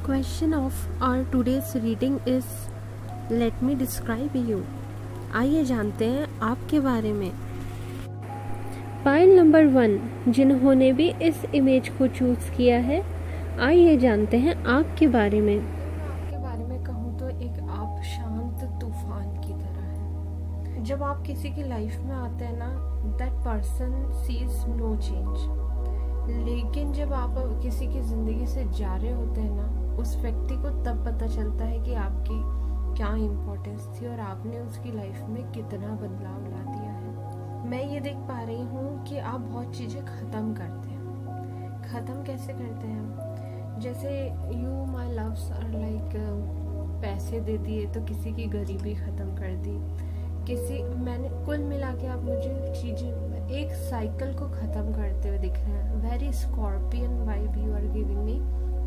question of our today's reading is let me describe you. आइए जानते हैं आपके बारे में। फाइल नंबर 1 जिन्होंने भी इस इमेज को चूज किया है, आइए जानते हैं आपके बारे में। आपके बारे में कहूँ तो एक आप शांत तूफान की तरह है। जब आप किसी की लाइफ में आते हैं ना, that person sees no change. लेकिन जब आप किसी की जिंदगी से जा रहे होते हैं ना, उस व्यक्ति को तब पता चलता है कि आपकी क्या इम्पोर्टेंस थी और आपने उसकी लाइफ में कितना बदलाव ला दिया है। मैं ये देख पा रही हूँ कि आप बहुत चीज़ें ख़त्म करते हैं। ख़त्म कैसे करते हैं? जैसे you my loves are like पैसे दे दिए तो किसी की गरीबी ख़त्म कर दी, मैंने कुल मिला के आप मुझे चीज़ें एक साइकिल को ख़त्म करते हुए दिख रहे हैं। Very scorpion vibe you are giving me.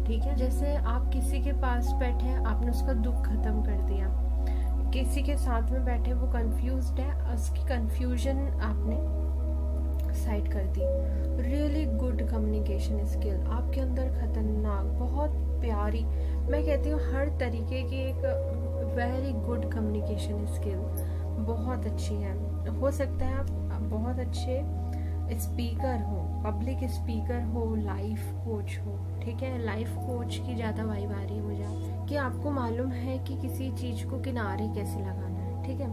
ठीक है, जैसे आप किसी के पास बैठे, आपने उसका दुख खत्म कर दिया। किसी के साथ में बैठे, वो कंफ्यूज्ड है, उसकी कंफ्यूजन आपने साइड कर दी। रियली गुड कम्युनिकेशन स्किल आपके अंदर खतरनाक, बहुत प्यारी, मैं कहती हूँ हर तरीके की एक वेरी गुड कम्युनिकेशन स्किल बहुत अच्छी है। हो सकता है आप बहुत अच्छे स्पीकर हो, पब्लिक स्पीकर हो, लाइफ कोच हो। ठीक है, लाइफ कोच की ज़्यादा वाइब आ रही है मुझे कि आपको मालूम है कि किसी चीज़ को किनारे कैसे लगाना है। ठीक है,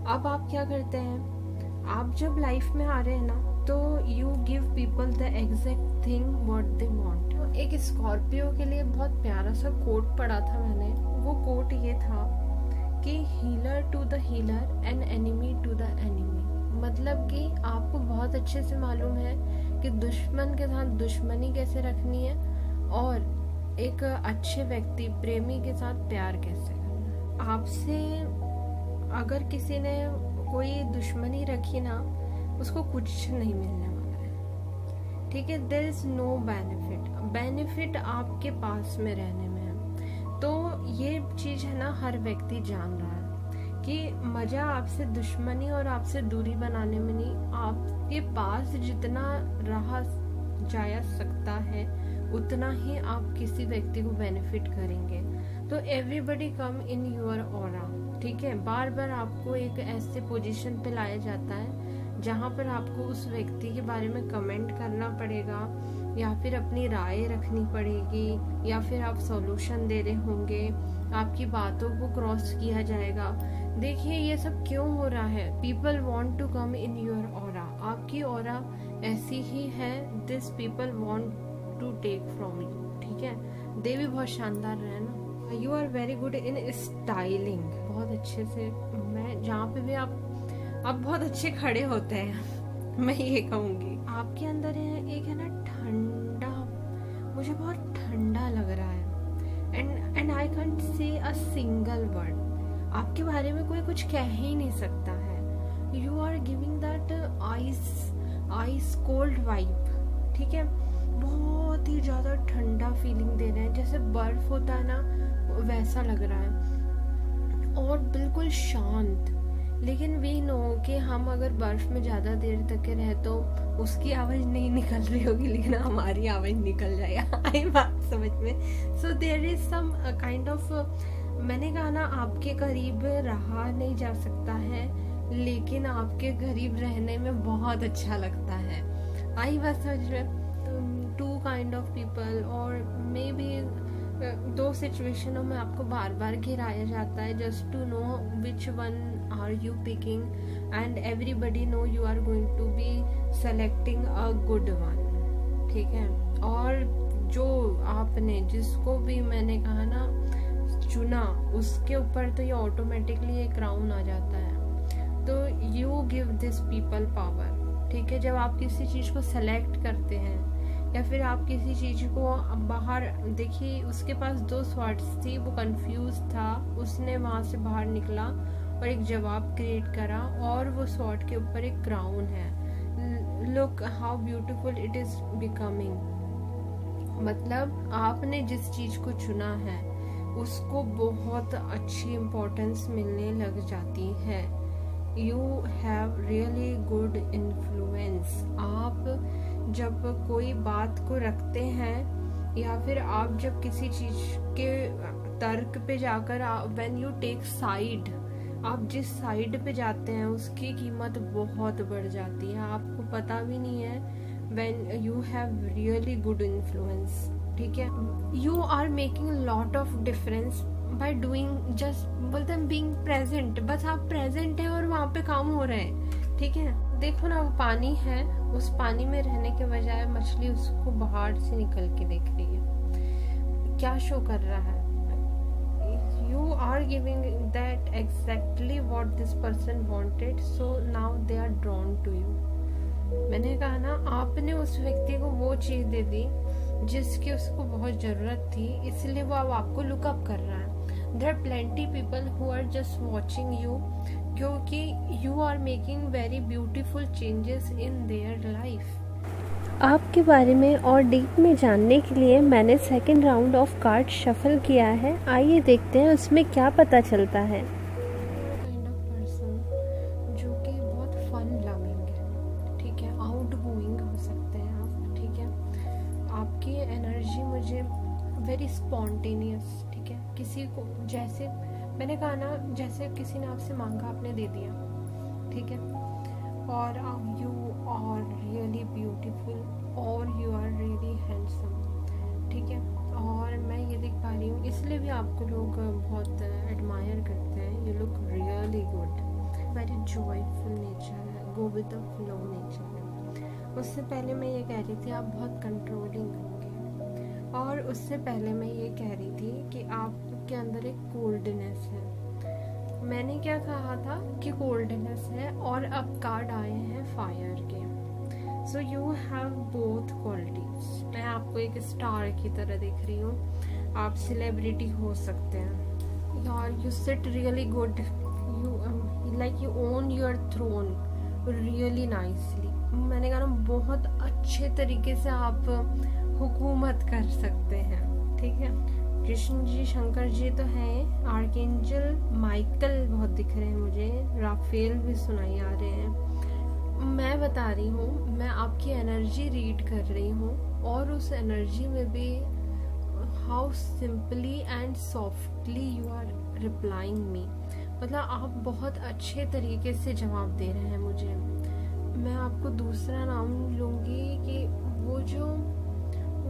अब आप क्या करते हैं, आप जब लाइफ में आ रहे हैं ना, तो you give people the exact thing what they want. तो एक स्कॉर्पियो के लिए बहुत प्यारा सा कोट पढ़ा था मैंने। वो कोट ये था कि healer to the healer and enemy to the enemy. मतलब कि आपको बहुत अच्छे से मालूम है कि दुश्मन के साथ दुश्मनी कैसे रखनी है और एक अच्छे व्यक्ति प्रेमी के साथ प्यार कैसे करना है। आपसे अगर किसी ने कोई दुश्मनी रखी ना, उसको कुछ नहीं मिलने वाला है। ठीक है, देयर इज नो बेनिफिट आपके पास में रहने में है। तो ये चीज़ है ना, हर व्यक्ति जान रहा है कि मज़ा आपसे दुश्मनी और आपसे दूरी बनाने में नहीं, आपके पास जितना रहा जा सकता है उतना ही आप किसी व्यक्ति को बेनिफिट करेंगे। तो everybody come in your aura. ठीक है, बार बार आपको एक ऐसे पोजीशन पे लाया जाता है जहाँ पर आपको उस व्यक्ति के बारे में कमेंट करना पड़ेगा, या फिर अपनी राय रखनी पड़ेगी, या फिर आप सॉल्यूशन दे रहे होंगे, आपकी बातों को क्रॉस किया जाएगा। देखिए ये सब क्यों हो रहा है? People want to come in your aura. आपकी ऑरा ऐसी ही है, this people want to take from you. ठीक है, दे भी बहुत शानदार है ना। You are very good in styling, बहुत अच्छे से, मैं जहाँ पे भी आप बहुत अच्छे खड़े होते हैं मैं ये कहूँगी। आपके अंदर है एक है ना ठंडा, मुझे बहुत ठंडा लग रहा है। And I can't say a single word. आपके बारे में कोई कुछ कह ही नहीं सकता है। You are giving that ice cold vibe. ठीक है, बहुत ही ज्यादा ठंडा फीलिंग दे रहे हैं, जैसे बर्फ होता है ना, वैसा लग रहा है, और बिल्कुल शांत। लेकिन वी नो कि हम अगर बर्फ में ज्यादा देर तक के रहे तो उसकी आवाज नहीं निकल रही होगी, लेकिन हमारी आवाज निकल जाए। आई बात समझ में? So there is some kind of, मैंने कहा ना, आपके करीब रहा नहीं जा सकता है, लेकिन आपके करीब रहने में बहुत अच्छा लगता है। आई बात समझ में? टू काइंड ऑफ पीपल, और मे बी दो सिचुएशनों में आपको बार बार घिराया जाता है, just to know which one are you picking, and everybody know you are going to be selecting a good one. ठीक है, और जो आपने जिसको भी मैंने कहा ना चुना, उसके ऊपर तो ये ऑटोमेटिकली एक क्राउन आ जाता है। तो you give this people power. ठीक है, जब आप किसी चीज को सेलेक्ट करते हैं या फिर आप किसी चीज को बाहर, देखिए उसके पास 2 स्वॉर्ड्स थी, वो कंफ्यूज था, उसने वहां से बाहर निकला और एक जवाब क्रिएट करा, और वो स्वॉर्ड के ऊपर एक क्राउन है। Look how beautiful it is becoming. मतलब आपने जिस चीज को चुना है उसको बहुत अच्छी इम्पोर्टेंस मिलने लग जाती है। You have really good influence. आप जब कोई बात को रखते हैं या फिर आप जब किसी चीज के तर्क पे जाकर व्हेन यू टेक साइड, आप जिस साइड पे जाते हैं उसकी कीमत बहुत बढ़ जाती है, आपको पता भी नहीं है। When you have really good influence, ठीक है, you are making lot of difference by doing, just बोलते हैं बीइंग प्रेजेंट। बस आप प्रेजेंट है और वहाँ पे काम हो रहे हैं, ठीक है। देखो ना, वो पानी है, उस पानी में रहने के बजाय मछली उसको बाहर से निकल के देख रही है, क्या शो कर रहा है। You are giving that exactly what this person wanted, so now they are drawn to you. मैंने कहा ना, आपने उस व्यक्ति को वो चीज दे दी जिसकी उसको बहुत जरूरत थी, इसलिए वो अब आपको लुकअप कर रहा है। There are plenty people who are just watching you क्योंकि you are making very beautiful changes in their life. आपके बारे में और डीप में जानने के लिए मैंने second round of card shuffle किया है। आइए देखते हैं उसमें क्या पता चलता है। काइंड ऑफ पर्सन जो कि बहुत फन लविंग है, ठीक है, आउट गोइंग हो सकते हैं आप, ठीक है। आपकी एनर्जी मुझे वेरी स्पॉन्टेनियस, ठीक है। किसी को, जैसे मैंने कहा ना, जैसे किसी ने आपसे मांगा, आपने दे दिया, ठीक है, और यू आर रियली ब्यूटीफुल और यू आर रियली हैंडसम, ठीक है। और मैं ये देख पा रही हूँ, इसलिए भी आपको लोग बहुत एडमायर करते हैं। You look really good, very joyful nature है, go with the flow nature है। उससे पहले मैं ये कह रही थी आप बहुत कंट्रोलिंग होंगे, और उससे पहले मैं ये कह रही थी कि आपके अंदर एक कोल्डनेस है। मैंने क्या कहा था कि कोल्डनेस है, और अब कार्ड आए हैं फायर के। So you have both qualities. मैं आपको एक स्टार की तरह देख रही हूँ, आप सेलिब्रिटी हो सकते हैं यार, you sit really good, you like you own your throne really nicely. मैंने कहा ना, बहुत अच्छे तरीके से आप हुकूमत कर सकते हैं, ठीक है। कृष्ण जी, शंकर जी तो हैं, आर्कएंजल माइकल बहुत दिख रहे हैं मुझे, राफेल भी सुनाई आ रहे हैं। मैं बता रही हूँ, मैं आपकी एनर्जी रीड कर रही हूँ, और उस एनर्जी में भी how simply and softly you are replying me, मतलब आप बहुत अच्छे तरीके से जवाब दे रहे हैं मुझे। मैं आपको दूसरा नाम लूँगी कि वो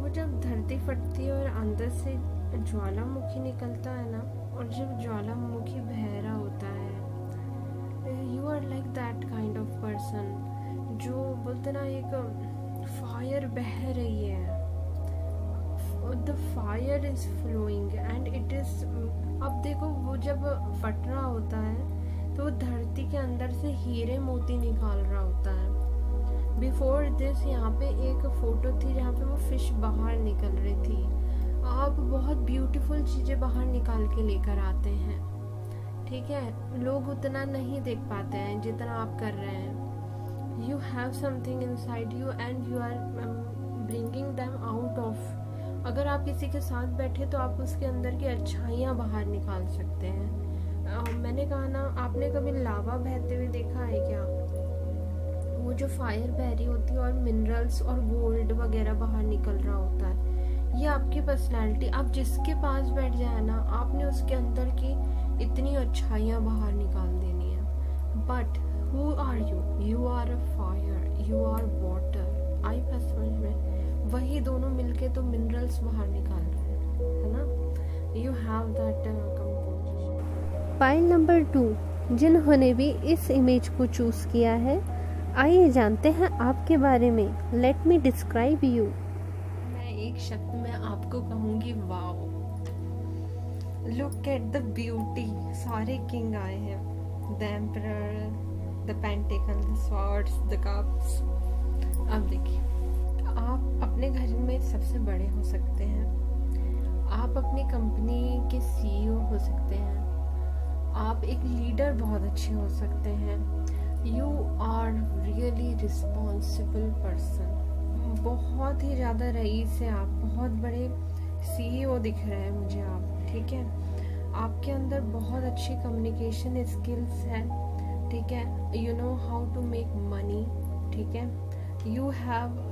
जब धरती फटती है और अंदर से ज्वालामुखी निकलता है ना, और जब ज्वालामुखी बह रहा होता है, you are like that kind of person, जो बोलते ना, एक फायर बह रही है, the fire is flowing and it is. अब देखो, वो जब फट रहा होता है तो वो धरती के अंदर से हीरे मोती निकाल रहा होता है। बिफोर दिस यहाँ पे एक फोटो थी जहाँ पे वो फिश बाहर निकल रही थी। आप बहुत ब्यूटीफुल चीज़ें बाहर निकाल के लेकर आते हैं, ठीक है। लोग उतना नहीं देख पाते हैं जितना आप कर रहे हैं। You have something inside you and you are bringing them out of. अगर आप किसी के साथ बैठे तो आप उसके अंदर की अच्छाइयाँ बाहर निकाल सकते हैं। मैंने कहा ना, आपने कभी लावा बहते हुए देखा है क्या? वो जो फायर बह रही होती है और मिनरल्स और गोल्ड वगैरह बाहर निकल रहा होता है। ये आपकी पर्सनैलिटी, आप जिसके पास बैठ जाए ना, आपने उसके अंदर की इतनी अच्छाइयाँ बाहर निकाल देनी है। But who are you? You are a fire, you are water. आई बात समझ में? वही दोनों मिलके तो मिनरल्स बाहर निकाल रहे हैं, है ना। You have that composition. Pile number 2 जिन्होंने भी इस इमेज को चूज किया है, आइए जानते हैं आपके बारे में। Let me describe you. मैं एक शब्द में आपको कहूंगी, wow, look at the beauty. सारे किंग आए हैं, the emperor, the pentacle, the swords, the cups. अब देखिए, आप अपने घर में सबसे बड़े हो सकते हैं, आप अपनी कंपनी के सीईओ हो सकते हैं, आप एक लीडर बहुत अच्छे हो सकते हैं। You are really responsible person, बहुत ही ज़्यादा रईस है आप, बहुत बड़े सीईओ दिख रहे हैं मुझे आप, ठीक है। आपके अंदर बहुत अच्छी कम्युनिकेशन स्किल्स है, ठीक है। You know how to make money, ठीक है। You have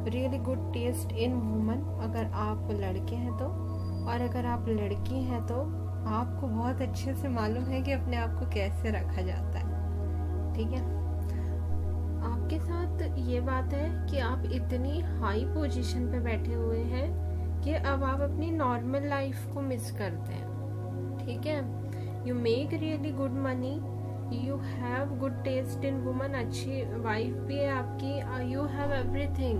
really good taste in woman अगर आप लड़के हैं तो, और अगर आप लड़की हैं तो आपको बहुत अच्छे से मालूम है कि अपने आप को कैसे रखा जाता है, ठीक है। आपके साथ ये बात है कि आप इतनी हाई पोजीशन पे बैठे हुए हैं कि अब आप अपनी नॉर्मल लाइफ को मिस करते हैं, ठीक है। You make really good money, you have good taste in woman, अच्छी वाइफ भी है आपकी, यू हैव एवरीथिंग,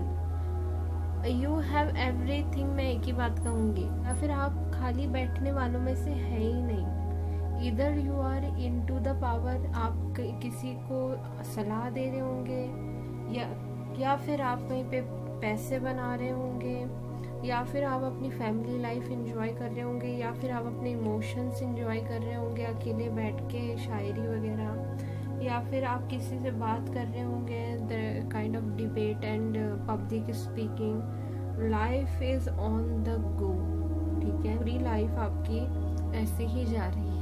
मैं एक ही बात कहूँगी। या फिर आप खाली बैठने वालों में से है ही नहीं। इधर you are into the power, आप किसी को सलाह दे रहे होंगे, या फिर आप कहीं पे पैसे बना रहे होंगे, या फिर आप अपनी फैमिली लाइफ एंजॉय कर रहे होंगे, या फिर आप अपने इमोशंस एंजॉय कर रहे होंगे अकेले बैठ के शायरी वगैरह, या फिर आप किसी से बात कर रहे होंगे, the kind of debate and public speaking. Life is on the go, ठीक है। पूरी लाइफ आपकी ऐसे ही जा रही है,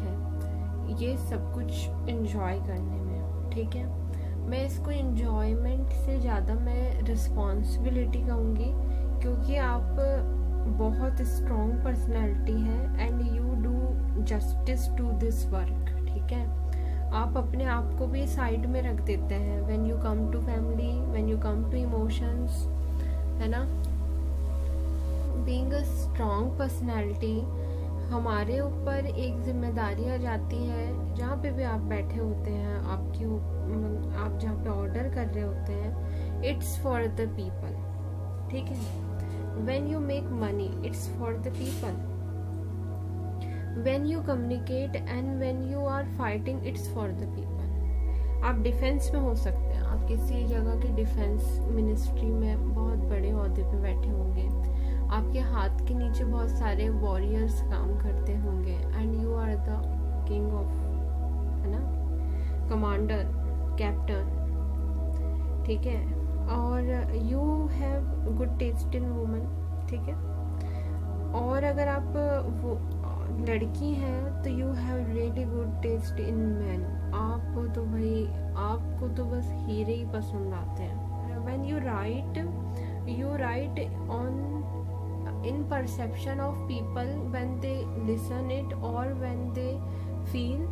ये सब कुछ एंजॉय करने में, ठीक है। मैं इसको एंजॉयमेंट से ज़्यादा मैं रिस्पॉन्सिबिलिटी कहूँगी, क्योंकि आप बहुत स्ट्रॉन्ग पर्सनैलिटी है and you do justice to this work, ठीक है। आप अपने आप को भी साइड में रख देते हैं when you come to family, when you come to emotions, है ना। बीइंग अ स्ट्रॉन्ग पर्सनैलिटी, हमारे ऊपर एक जिम्मेदारी आ जाती है, जहाँ पे भी आप बैठे होते हैं, आप जहाँ पे ऑर्डर कर रहे होते हैं, इट्स फॉर द पीपल, ठीक है। When you make money, it's for the people. When you communicate and when you are fighting, it's for the people. आप डिफेंस में हो सकते हैं, आप किसी जगह के डिफेंस मिनिस्ट्री में बहुत बड़े ओहदे पे बैठे होंगे, आपके हाथ के नीचे बहुत सारे वॉरियर्स काम करते होंगे, and you are the king of, है ना, कमांडर, कैप्टन, ठीक है। और you have good taste in woman, ठीक है। और अगर आप वो लड़की हैं तो you have really good taste in man, आपको तो बस हीरे ही पसंद आते हैं। When you write on in perception of people when they listen it और when they feel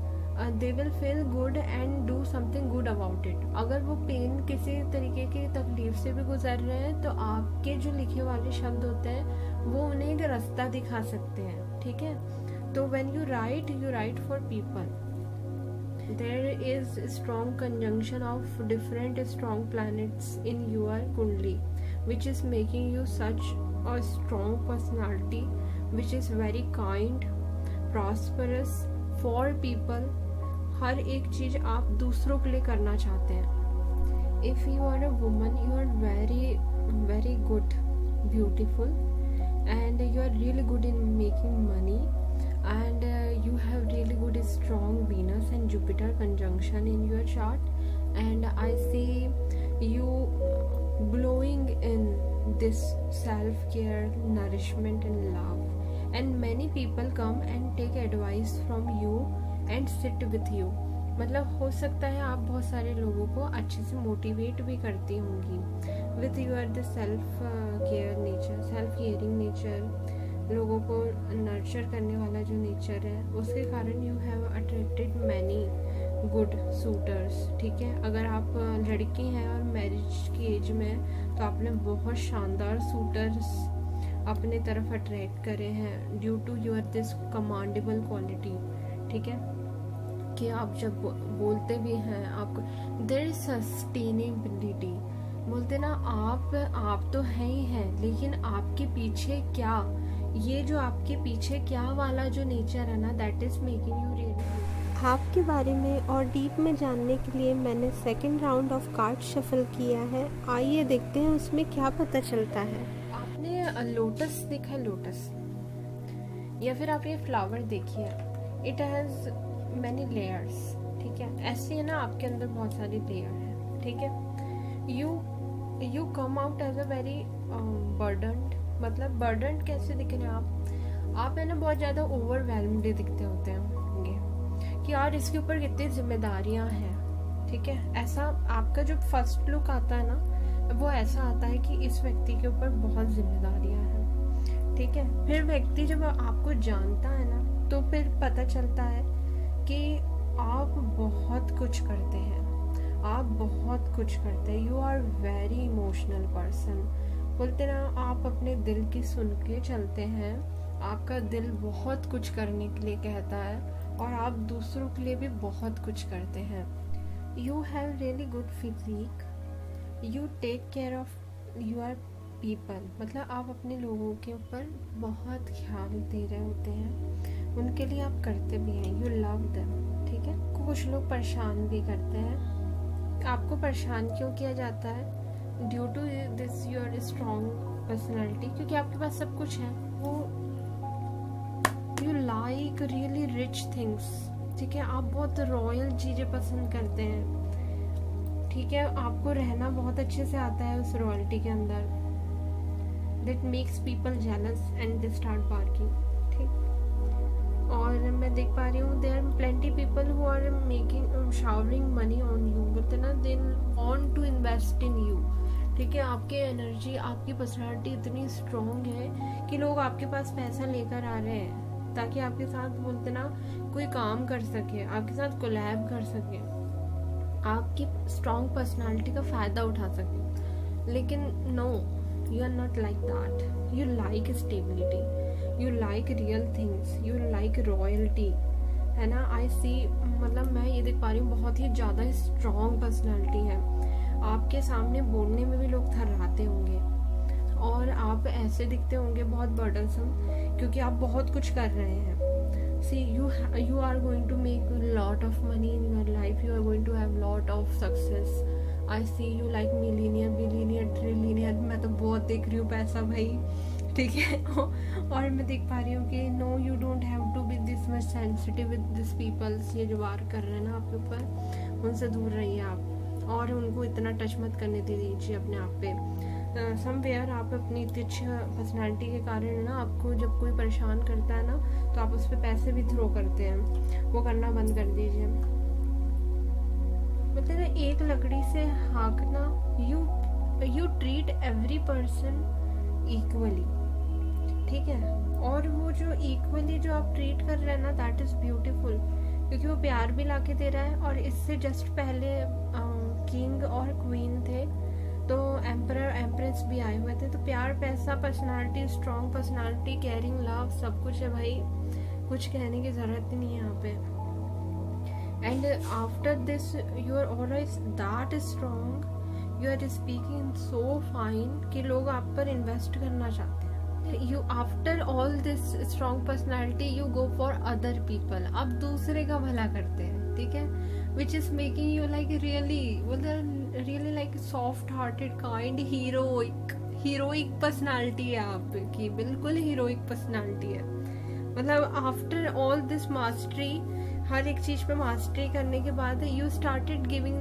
they will feel good and do something good about it। अगर वो पेन किसी तरीके की तकलीफ से भी गुजर रहे हैं तो आपके जो लिखे वाले शब्द होते हैं वो उन्हें एक रास्ता दिखा सकते हैं, ठीक है। तो when you write for people, there is a strong conjunction of different strong planets in your kundli, which is making you such a strong personality, which is very kind, prosperous for people। हर एक चीज आप दूसरों के लिए करना चाहते हैं। If you are a woman, you are very good, beautiful, and you are really good in making money, and you have really good strong Venus and Jupiter conjunction in your chart, and I see you glowing in this self care, nourishment and love, and many people come and take advice from you and sit with you. मतलब हो सकता है आप बहुत सारे लोगों को अच्छे से मोटिवेट भी करती होंगी with your the self care nature, self caring nature, लोगों को नर्चर करने वाला जो नेचर है, उसके कारण you have attracted many good suitors, ठीक है। अगर आप लड़की हैं और मैरिज की एज में तो आपने बहुत शानदार सूटर्स अपने तरफ अट्रैक्ट करे हैं due to your this commandable quality, ठीक है। कि आप जब बोलते भी हैं आपको देयर इज सस्टेनेबिलिटी, बोलते ना आप तो हैं ही हैं, लेकिन आपके पीछे क्या, ये जो आपके पीछे क्या वाला जो नेचर है ना, that is making you really. आपके बारे में और डीप में जानने के लिए मैंने second round of card shuffle किया है। आइए देखते हैं उसमें क्या पता चलता है। आपने लोटस देखा है, लोटस, या फिर आप ये फ्लावर देखिए, इट हैज मैनी लेयर्स, ठीक है। ऐसे है ना, आपके अंदर बहुत सारी लेयर है, ठीक है। You come out as a very burdened, मतलब बर्डन्ड कैसे दिख रहे हैं आप है ना, बहुत ज़्यादा ओवरवेलम्ड दिखते होते होंगे कि यार इसके ऊपर कितनी जिम्मेदारियां हैं, ठीक है। ऐसा आपका जो फर्स्ट लुक आता है ना, वो ऐसा आता है कि इस व्यक्ति के ऊपर बहुत जिम्मेदारियां हैं, ठीक है। फिर व्यक्ति जब आपको जानता है ना, तो फिर पता चलता है कि आप बहुत कुछ करते हैं, आप बहुत कुछ करते हैं। You are very emotional person. बोलते ना, आप अपने दिल की सुन के चलते हैं। आपका दिल बहुत कुछ करने के लिए कहता है और आप दूसरों के लिए भी बहुत कुछ करते हैं। You have really good physique, you take care of your people. मतलब आप अपने लोगों के ऊपर बहुत ख्याल दे रहे होते हैं, उनके लिए आप करते भी हैं। यू लव देम, ठीक है। कुछ लोग परेशान भी करते हैं। आपको परेशान क्यों किया जाता है? Due to this your strong personality, क्योंकि आपके पास सब कुछ है। वो you like really rich things, ठीक है। आप बहुत रॉयल चीज़ें पसंद करते हैं, ठीक है। आपको रहना बहुत अच्छे से आता है उस रॉयल्टी के अंदर। That makes people jealous and they start barking, ठीक। और मैं देख पा रही हूँ there are plenty people who are making showering money on you. बोलते ना, they want to invest in you, ठीक है। आपकी एनर्जी, आपकी पर्सनालिटी इतनी स्ट्रॉन्ग है कि लोग आपके पास पैसा लेकर आ रहे हैं ताकि आपके साथ, बोलते ना, कोई काम कर सके, आपके साथ कोलैब कर सके, आपकी स्ट्रॉन्ग पर्सनालिटी का फ़ायदा उठा सके। लेकिन no, you are not like that. You like stability, you like real things, you like royalty, है ना। आई सी, मतलब मैं ये देख पा रही हूँ बहुत ही ज़्यादा स्ट्रॉन्ग पर्सनालिटी है। आपके सामने बोलने में भी लोग थर्राते होंगे और आप ऐसे दिखते होंगे बहुत बर्डनसम, क्योंकि आप बहुत कुछ कर रहे हैं। सी, you are going to make a lot of money in your life, you are going to have lot of success. I see you like millionaire, billionaire, trillionaire। मैं तो बहुत देख रही हूँ पैसा भाई, ठीक है। और मैं देख पा रही हूँ कि no, you don't have to be this much sensitive with this peoples. ये जो वार कर रहे हैं ना आपके ऊपर, उनसे दूर रहिए आप, और उनको इतना टच मत करने दीजिए अपने आप पे। समवेयर आप अपनी इतनी अच्छी पर्सनैलिटी के कारण ना, आपको जब कोई परेशान करता है ना, तो आप उस पर पैसे भी थ्रो करते हैं। वो करना बंद कर दीजिए। मतलब ना, एक लकड़ी से हाँकना, you treat every person equally, ठीक है। और वो जो इक्वली जो आप ट्रीट कर रहे हैं ना, दैट इज़ ब्यूटीफुल, क्योंकि वो प्यार भी लाके दे रहा है। और इससे जस्ट पहले किंग और क्वीन थे, तो एम्परर एम्प्रेस भी आए हुए थे। तो प्यार, पैसा, personality, strong personality, caring, love, सब कुछ है भाई। कुछ कहने की ज़रूरत ही नहीं है यहाँ पे। And after this your aura is that strong, you are speaking so fine कि लोग आप पर इन्वेस्ट करना चाहते हैं। You after all this strong personality, you go for other people. आप दूसरे का भला करते हैं, ठीक है। Which is making you like really like soft hearted, kind, heroic personality है आपकी, बिल्कुल हीरोइक पर्सनैलिटी है। मतलब आफ्टर ऑल दिस मास्टरी, हर एक चीज पे मास्टरी करने के बाद you started giving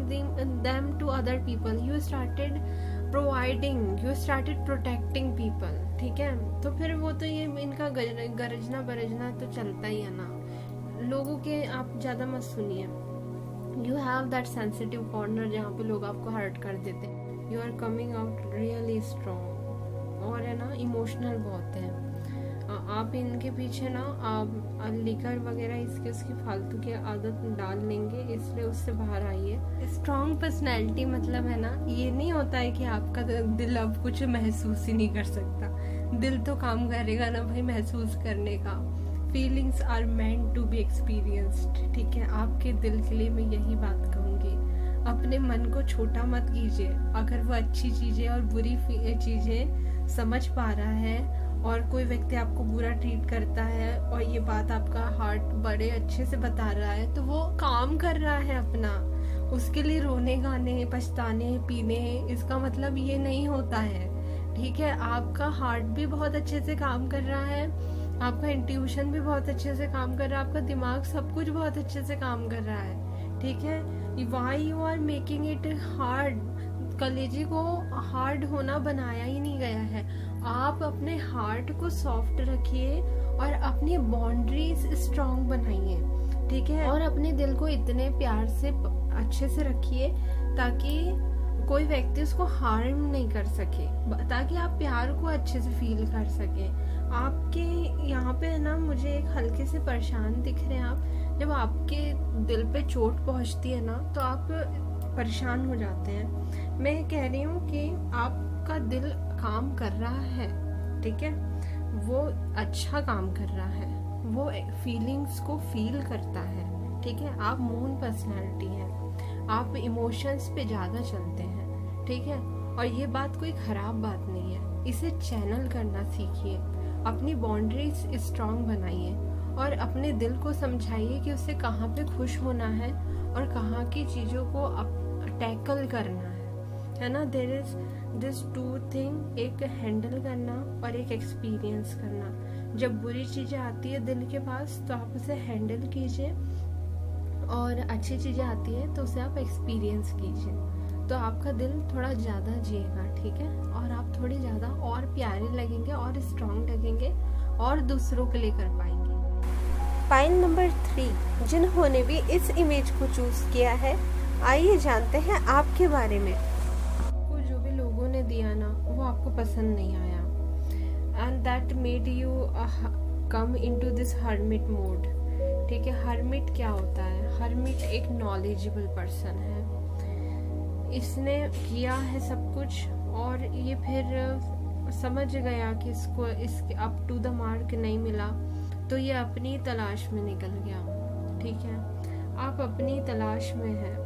them to other people, you started providing, you started protecting people, ठीक है। तो फिर वो तो ये इनका गरजना बरजना तो चलता ही है ना। लोगों के आप ज़्यादा मत सुनिए। You have that sensitive corner जहाँ पे लोग आपको हर्ट कर देते हैं। You are coming out really strong, और है ना, इमोशनल बहुत है। आप इनके पीछे ना, आप लिकर वगैरह इसके उसकी फालतू की आदत डाल लेंगे, इसलिए उससे बाहर आइए। स्ट्रॉन्ग पर्सनैलिटी मतलब है ना, ये नहीं होता है कि आपका दिल अब कुछ महसूस ही नहीं कर सकता। दिल तो काम करेगा ना भाई महसूस करने का। Feelings are meant to be experienced, ठीक है। आपके दिल के लिए मैं यही बात कहूँगी, अपने मन को छोटा मत कीजिए। अगर वो अच्छी चीज़ें और बुरी चीज़ें समझ पा रहा है और कोई व्यक्ति आपको बुरा ट्रीट करता है और ये बात आपका हार्ट बड़े अच्छे से बता रहा है, तो वो काम कर रहा है अपना। उसके लिए रोने गाने, पछताने, पीने, इसका मतलब ये नहीं होता है, ठीक है। आपका हार्ट भी बहुत अच्छे से काम कर रहा है, आपका इंट्यूशन भी बहुत अच्छे से काम कर रहा है, आपका दिमाग, सब कुछ बहुत अच्छे से काम कर रहा है, ठीक है। Why you are making it hard? कलेजे को हार्ड होना बनाया ही नहीं गया है। आप अपने हार्ट को सॉफ्ट रखिए और अपनी बाउंड्रीज स्ट्रॉन्ग बनाइए, ठीक है। और अपने दिल को इतने प्यार से अच्छे से रखिए ताकि कोई व्यक्ति उसको हार्म नहीं कर सके, ताकि आप प्यार को अच्छे से फील कर सके। आपके यहाँ पे है ना, मुझे एक हल्के से परेशान दिख रहे हैं आप। जब आपके दिल पे चोट पहुँचती है ना, तो आप परेशान हो जाते हैं। मैं कह रही हूँ कि आपका दिल काम कर रहा है, ठीक है, वो अच्छा काम कर रहा है, वो फीलिंग्स को फील करता है, ठीक है। आप मून पर्सनैलिटी है, आप इमोशंस पे ज़्यादा चलते हैं, ठीक है। और ये बात कोई ख़राब बात नहीं है, इसे चैनल करना सीखिए, अपनी बाउंड्रीज स्ट्रॉन्ग बनाइए और अपने दिल को समझाइए कि उसे कहाँ पे खुश होना है और कहाँ की चीज़ों को टैकल करना है ना। There is this two thing, एक हैंडल करना और एक एक्सपीरियंस करना। जब बुरी चीज़ें आती है दिल के पास तो आप उसे हैंडल कीजिए, और अच्छी चीज़ें आती है तो उसे आप एक्सपीरियंस कीजिए, तो आपका दिल थोड़ा ज़्यादा जिएगा, ठीक है, और आप थोड़ी ज़्यादा और प्यारे लगेंगे और स्ट्रॉन्ग लगेंगे और दूसरों के लिए कर पाएंगे। फाइल नंबर 3, जिन्होंने भी इस इमेज को चूज किया है, आइए जानते हैं आपके बारे में। आपको जो भी लोगों ने दिया ना, वो आपको पसंद नहीं आया, and that made you come into this hermit mode, ठीक है। हर्मिट क्या होता है? हर्मिट एक नॉलेजेबल पर्सन है, इसने किया है सब कुछ और ये फिर समझ गया कि इसको इसके अप टू द मार्क नहीं मिला, तो ये अपनी तलाश में निकल गया, ठीक है। आप अपनी तलाश में हैं,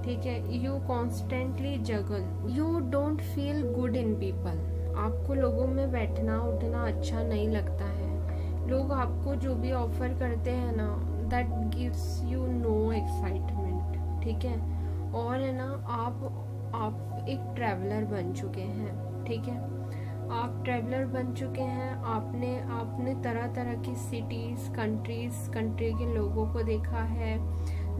ठीक है। You constantly juggle, you don't feel good in people. आपको लोगों में बैठना उठना अच्छा नहीं लगता है। लोग आपको जो भी ऑफर करते हैं ना, that gives you know excitement, ठीक है। और है ना, आप एक ट्रैवलर बन चुके हैं, ठीक है। आप ट्रैवलर बन चुके हैं, आपने तरह तरह की सिटीज़, कंट्री के लोगों को देखा है।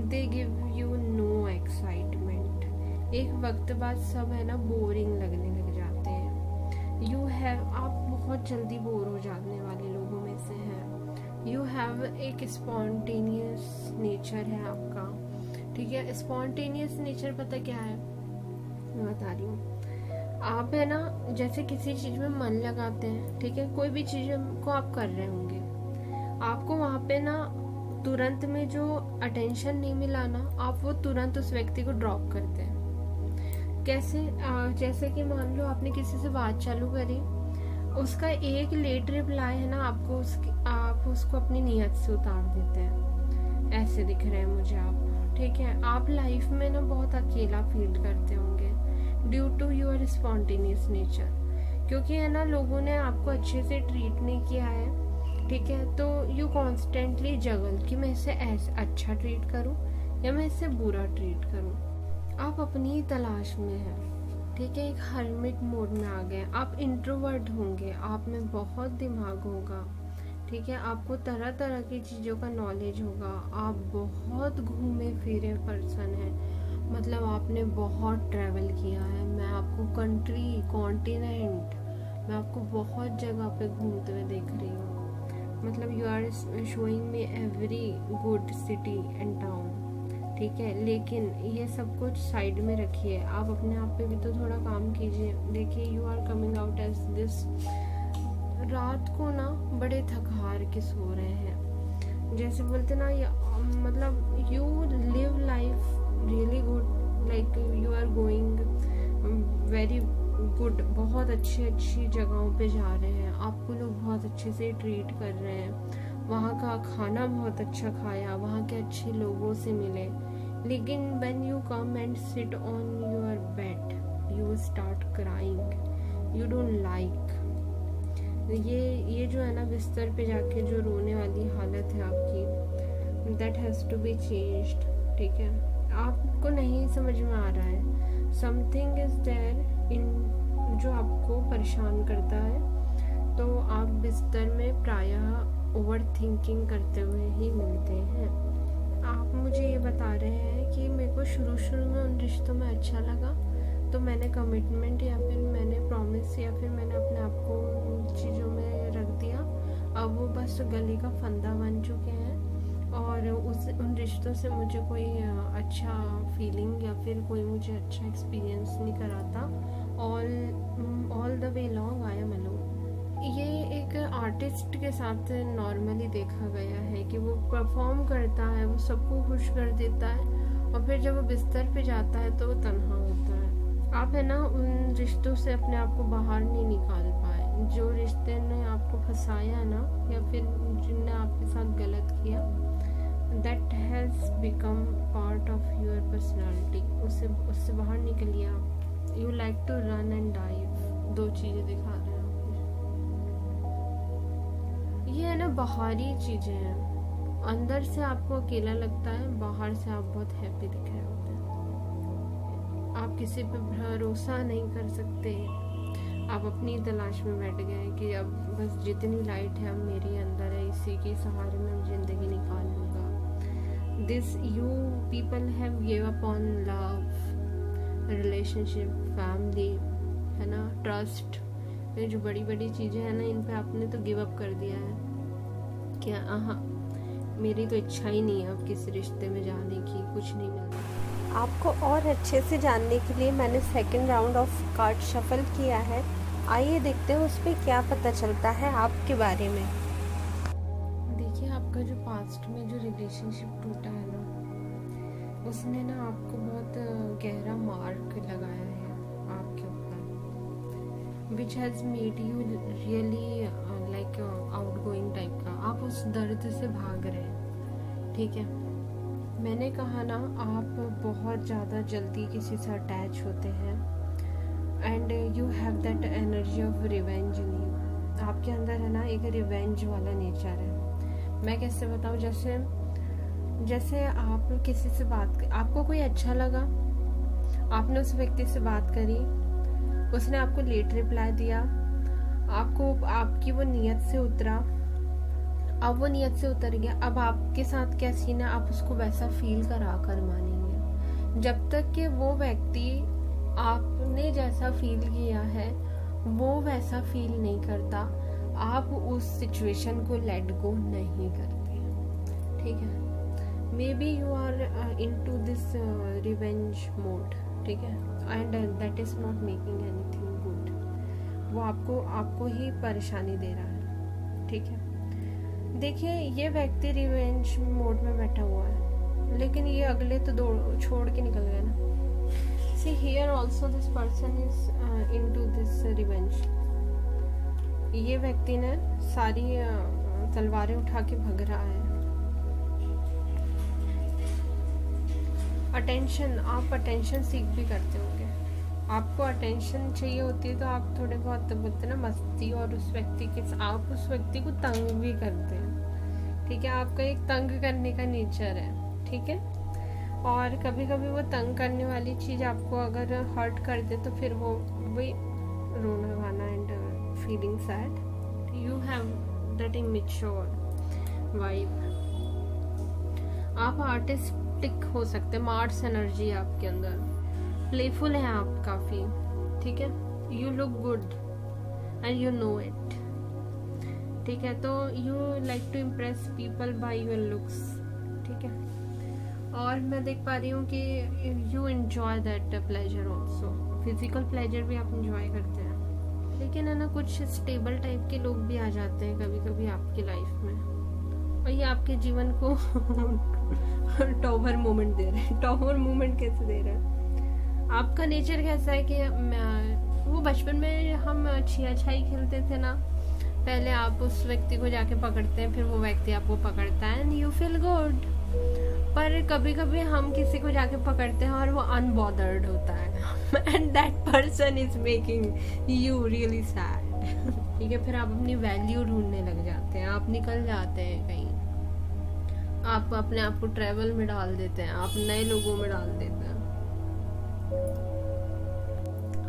They give you know excitement. एक वक्त बाद सब है ना बोरिंग लगने लग जाते हैं। आप बहुत जल्दी बोर हो जाने वाले लोगों में से हैं। यू हैव एक स्पॉन्टेनियस नेचर है आपका, ठीक है। स्पॉन्टेनियस नेचर पता क्या है, मैं बता रही हूँ। आप है ना, जैसे किसी चीज़ में मन लगाते हैं, ठीक है, कोई भी चीज़ को आप कर रहे होंगे, आपको वहाँ पे ना तुरंत में जो अटेंशन नहीं मिला ना, आप वो तुरंत उस व्यक्ति को ड्रॉप करते हैं। कैसे? जैसे कि मान लो आपने किसी से बात चालू करी, उसका एक लेट रिप्लाई है ना, आप उसको अपनी नीयत से उतार देते हैं। ऐसे दिख रहे हैं मुझे आप, ठीक है। आप लाइफ में ना बहुत अकेला फील करते होंगे due to your spontaneous nature, क्योंकि है ना लोगों ने आपको अच्छे से ट्रीट नहीं किया है, ठीक है। तो यू कॉन्स्टेंटली जगल कि मैं इसे ऐसे अच्छा ट्रीट करूं या मैं इसे बुरा ट्रीट करूं। आप अपनी तलाश में हैं, ठीक है। एक हर्मिट मोड में आ गए। आप इंट्रोवर्ट होंगे, आप में बहुत दिमाग होगा, ठीक है। आपको तरह तरह की चीज़ों का नॉलेज होगा। आप बहुत घूमे फिरे पर्सन हैं, मतलब आपने बहुत ट्रैवल किया है। मैं आपको कंट्री, कॉन्टिनेंट, मैं आपको बहुत जगह पे घूमते हुए देख रही हूँ। मतलब you are showing me every good city and town, ठीक है। लेकिन ये सब कुछ साइड में रखिए, आप अपने आप पे भी तो थोड़ा काम कीजिए। देखिए, you are coming out as this. रात को ना बड़े थक हार के सो रहे हैं, जैसे बोलते ना, मतलब you live life really good, like you are going very good, बहुत अच्छी जगहों पे जा रहे हैं, आपको लोग बहुत अच्छे से ट्रीट कर रहे हैं, वहाँ का खाना बहुत अच्छा खाया, वहाँ के अच्छे लोगों से मिले। लेकिन when you come and sit on your bed, you start crying, you don't like। ये जो है ना, बिस्तर पे जाके जो रोने वाली हालत है आपकी, that has to be changed, ठीक है। आपको नहीं समझ में आ रहा है, something is there in जो आपको परेशान करता है, तो आप बिस्तर में प्रायः ओवर थिंकिंग करते हुए ही मिलते हैं। आप मुझे ये बता रहे हैं कि मेरे को शुरू में उन रिश्तों में अच्छा लगा, तो मैंने कमिटमेंट या फिर मैंने प्रॉमिस या फिर मैंने अपने आप को उन चीज़ों में रख दिया, अब वो बस गले का फंदा बन चुके हैं, और उन रिश्तों से मुझे कोई अच्छा फीलिंग या फिर कोई मुझे अच्छा एक्सपीरियंस नहीं कराता। All the way long I am alone. ये एक आर्टिस्ट के साथ नॉर्मली देखा गया है कि वो परफॉर्म करता है, वो सबको खुश कर देता है, और फिर जब वो बिस्तर पे जाता है तो वो तन्हा होता है। आप है ना उन रिश्तों से अपने आप को बाहर नहीं निकाल पाए। जो रिश्ते ने आपको फंसाया ना, या फिर जिनने आपके साथ गलत किया, that has become part of your personality. उससे बाहर निकलिए आप। You like to run and dive, दो चीज़ें दिखा रहे हैं आपको। ये है ना बाहरी चीज़ें हैं, अंदर से आपको अकेला लगता है, बाहर से आप बहुत हैप्पी दिख रहे होते हैं। आप किसी पे भरोसा नहीं कर सकते। आप अपनी तलाश में बैठ गए कि अब बस जितनी लाइट है अब मेरे अंदर है, इसी के सहारे में जिंदगी निकाल लूँगा। This you people have give up on love, relationship, family, है ना, ट्रस्ट। ये जो बड़ी बड़ी चीज़ें हैं ना, इन पे आपने तो गिव अप कर दिया है। क्या हाँ, मेरी तो इच्छा ही नहीं है अब किसी रिश्ते में जाने की, कुछ नहीं मिलता। आपको और अच्छे से जानने के लिए मैंने second round of card shuffle किया है। आइए देखते हैं उस पर क्या पता चलता है आपके बारे में। देखिए, आपका जो पास्ट में जो रिलेशनशिप टूटा है ना, उसने ना आपको बहुत गहरा मार्क लगाया है आपके ऊपर, which has made you really like out going type का। आप उस दर्द से भाग रहे हैं, ठीक है। मैंने कहा ना, आप बहुत ज़्यादा जल्दी किसी से अटैच होते हैं, and you have that energy of revenge in you. आपके अंदर है ना एक रिवेंज वाला नेचर है। मैं कैसे बताऊँ, जैसे आप किसी से आपको कोई अच्छा लगा, आपने उस व्यक्ति से बात करी, उसने आपको लेट रिप्लाई दिया, आपकी वो नीयत से उतरा, अब वो नीयत से उतर गया। अब आपके साथ क्या सीन है, आप उसको वैसा फील करा कर मानेंगे। जब तक कि वो व्यक्ति आपने जैसा फील किया है वो वैसा फील नहीं करता, आप उस सिचुएशन को लेट गो नहीं करते, ठीक है। Maybe you are into this revenge mode, ठीक है, and that is not making anything good. वो आपको ही परेशानी दे रहा है, ठीक है। देखिए, ये व्यक्ति रिवेंज मोड में बैठा हुआ है, लेकिन ये अगले तो छोड़ के निकल गए ना। See here also this person is into this revenge. ये व्यक्ति ने सारी तलवारें उठा के भग रहा है। अटेंशन, आप अटेंशन सीख भी करते होंगे। आपको अटेंशन चाहिए होती है तो आप थोड़े बहुत बोलते ना मस्ती, और आप उस व्यक्ति को तंग भी करते हैं, ठीक है। आपका एक तंग करने का नेचर है, ठीक है। और कभी कभी वो तंग करने वाली चीज़ आपको अगर हर्ट कर दे तो फिर वही रोना गाना and feeling sad. You have that immature vibe. आप आर्टिस्टिक हो सकते हैं, मार्स एनर्जी आपके अंदर, प्लेफुल है आप काफ़ी, ठीक है। You look good and you know it, ठीक है। तो you like to impress people by your looks, ठीक है। और मैं देख पा रही हूँ कि you enjoy that pleasure also. Physical pleasure भी आप इंजॉय करते हैं, लेकिन है ना कुछ स्टेबल टाइप के लोग भी आ जाते हैं कभी कभी आपकी लाइफ में, और ये आपके जीवन को टॉवर मोमेंट दे रहे हैं। टॉवर मोमेंट कैसे दे रहे हैं? आपका नेचर कैसा है कि वो बचपन में हम छिया छाई खेलते थे ना, पहले आप उस व्यक्ति को जाके पकड़ते हैं, फिर वो व्यक्ति आपको पकड़ता है एंड यू फील गुड। पर कभी कभी हम किसी को जाके पकड़ते हैं और वो अनबॉदर्ड होता है and that person is making you really sad, ठीक है। फिर आप अपनी वैल्यू ढूंढने लग जाते हैं, आप निकल जाते हैं कहीं, आप अपने आप को ट्रैवल में डाल देते हैं, आप नए लोगों में डाल देते हैं।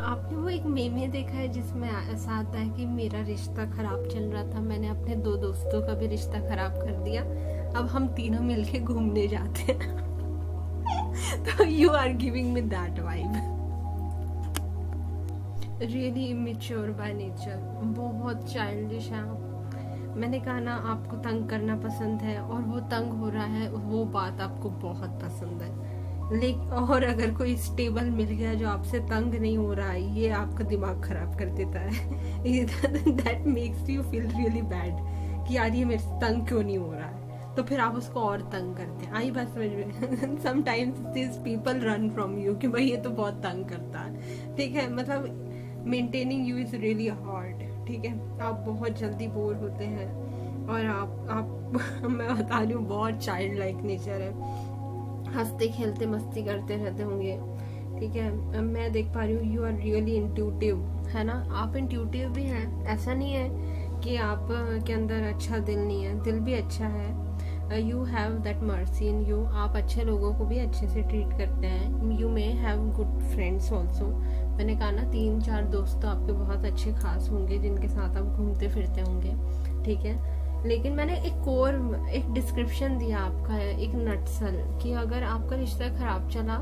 आपने वो एक मेमे देखा है जिसमें ऐसा आता है कि मेरा रिश्ता खराब चल रहा था, मैंने अपने 2 दोस्तों का भी रिश्ता खराब कर दिया, अब हम तीनों मिलके घूमने जाते हैं। तो you are giving me that vibe. Really immature by nature, बहुत चाइल्डिश है आप, मैंने कहा ना, आपको तंग करना पसंद है और वो तंग हो रहा है, वो बात आपको बहुत पसंद है। लेकिन और अगर कोई स्टेबल मिल गया जो आपसे तंग नहीं हो रहा है, ये आपका दिमाग खराब कर देता है। That makes you feel really bad कि यार ये मेरे से तंग क्यों नहीं हो रहा है, तो फिर आप उसको और तंग करते हैं। आई बात समझ में? Sometimes this people run from you कि भाई ये तो बहुत तंग करता है, ठीक है। मतलब maintaining you is really hard, ठीक है। आप बहुत जल्दी बोर होते हैं और आप मैं बता रही हूँ, बहुत चाइल्ड लाइक नेचर है, हंसते खेलते मस्ती करते रहते होंगे, ठीक है। मैं देख पा रही हूँ यू आर रियली इंट्यूटिव, है ना। आप इंट्यूटिव भी हैं, ऐसा नहीं है कि आप के अंदर अच्छा दिल नहीं है, दिल भी अच्छा है। You have that mercy in you, आप अच्छे लोगों को भी अच्छे से ट्रीट करते हैं। You may have good friends also. मैंने कहा ना, 3-4 दोस्त तो आपके बहुत अच्छे खास होंगे जिनके साथ आप घूमते फिरते होंगे, ठीक है। लेकिन मैंने एक डिस्क्रिप्शन दिया आपका, एक नटसल, कि अगर आपका रिश्ता खराब चला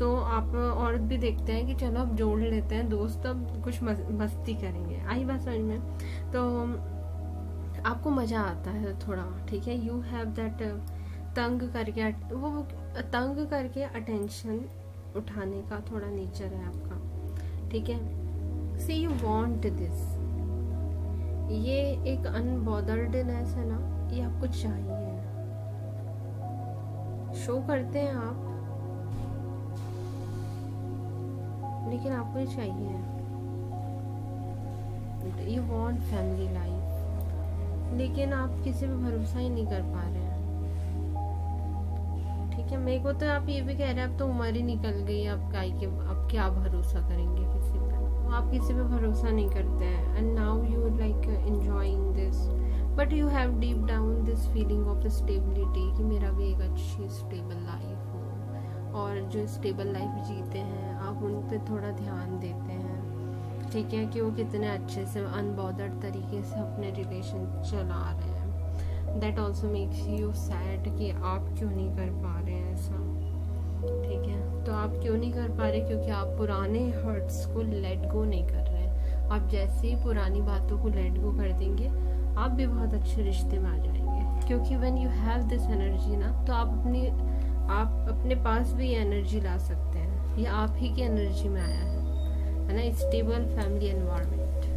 तो आप औरत भी देखते हैं कि चलो अब जोड़ लेते हैं दोस्त, अब कुछ मस्ती करेंगे। आई बात समझ में? तो आपको मजा आता है थोड़ा, ठीक है। यू हैव दैट तंग करके अटेंशन उठाने का थोड़ा नेचर है आपका, ठीक है। सी यू वांट दिस, ये एक अनबॉदर्डनेस है ना, ये आपको चाहिए, शो करते हैं आप, लेकिन आपको ये चाहिए। यू वांट फैमिली लाइफ, लेकिन आप किसी पे भरोसा ही नहीं कर पा रहे हैं, ठीक है। मेरे को तो आप ये भी कह रहे हैं अब तो उम्र ही निकल गई, अब क्या भरोसा करेंगे किसी पे, आप किसी पे भरोसा नहीं करते हैं। And now you like enjoying this, but you have deep down this feeling of stability कि मेरा भी एक अच्छी स्टेबल लाइफ हो, और जो स्टेबल लाइफ जीते हैं आप उन पे थोड़ा ध्यान देते हैं, ठीक है, कि वो कितने अच्छे से अनबॉदर्ड तरीके से अपने रिलेशन चला रहे हैं। That also makes you sad कि आप क्यों नहीं कर पा रहे हैं ऐसा, ठीक है। तो आप क्यों नहीं कर पा रहे? क्योंकि आप पुराने हर्ट्स को लेट गो नहीं कर रहे हैं। आप जैसे ही पुरानी बातों को लेट गो कर देंगे, आप भी बहुत अच्छे रिश्ते में आ जाएंगे, क्योंकि when you have this energy ना, तो आप अपने पास भी एनर्जी ला सकते हैं। ये आप ही की एनर्जी में आया है ना, स्टेबल फैमिली एनवायरनमेंट।